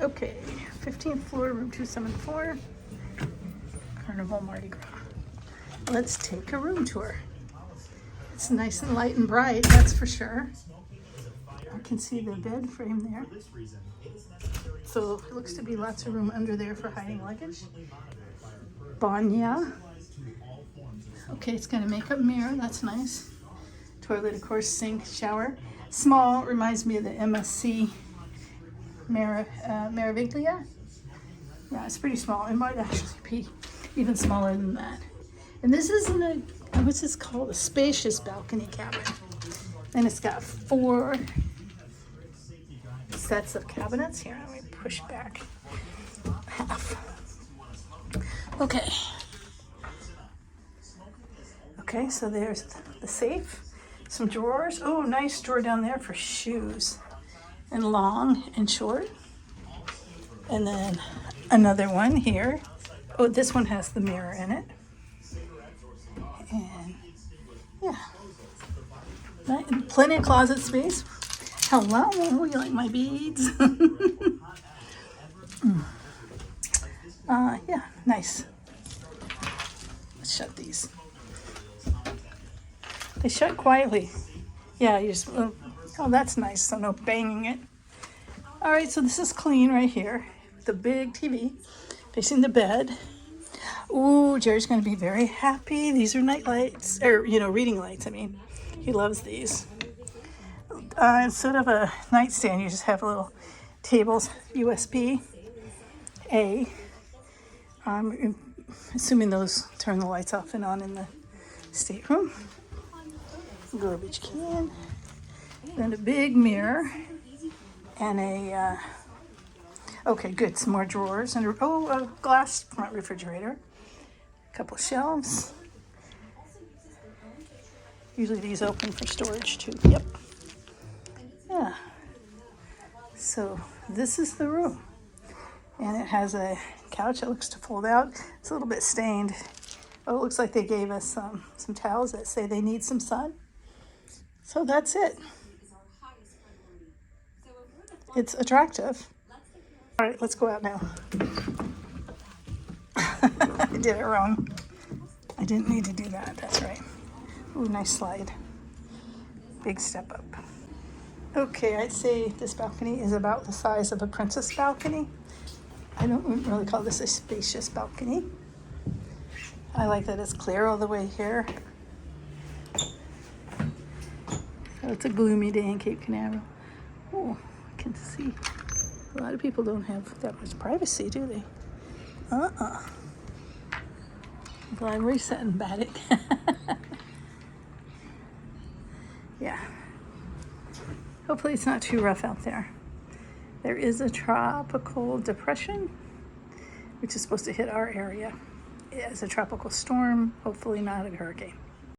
Okay, 15th floor, room 274, Carnival Mardi Gras. Let's take a room tour. It's nice and light and bright, that's for sure. I can see the bed frame there. So it looks to be lots of room under there for hiding luggage. Banya. Okay, it's got a makeup mirror, that's nice. Toilet, of course, sink, shower. Small, reminds me of the MSC Meraviglia. Yeah, it's pretty small. It might actually be even smaller than that. And this isn't a, what's this called? A spacious balcony cabin. And it's got 4 sets of cabinets. Here, let me push back half. Okay. Okay, so there's the safe. Some drawers. Oh, nice drawer down there for shoes. And long and short. And then another one here. Oh, this one has the mirror in it. And yeah, plenty of closet space. Hello, you like my beads? Yeah, nice. Let's shut these. They shut quietly. Yeah, you just, oh, that's nice, so no banging it. All right, so this is clean right here. The big TV facing the bed. Ooh, Jerry's gonna be very happy. These are night lights, or, reading lights, I mean. He loves these. Instead of a nightstand, you just have little tables, USB-A. I'm assuming those turn the lights off and on in the stateroom. Garbage can. Then a big mirror. And a, okay, good, some more drawers. And a glass front refrigerator. A couple shelves. Usually these open for storage too. Yep. Yeah. So this is the room. And it has a couch that looks to fold out. It's a little bit stained. Oh, it looks like they gave us some towels that say they need some sun. So that's it. It's attractive. All right, let's go out now. I did it wrong. I didn't need to do that. That's right. Ooh, nice slide. Big step up. Okay, I'd say this balcony is about the size of a princess balcony. I don't really call this a spacious balcony. I like that it's clear all the way here. So it's a gloomy day in Cape Canaveral. Oh, I can see. A lot of people don't have that much privacy, do they? Well, I'm resetting Baddock. Yeah. Hopefully it's not too rough out there. There is a tropical depression, which is supposed to hit our area as a tropical storm, hopefully not a hurricane.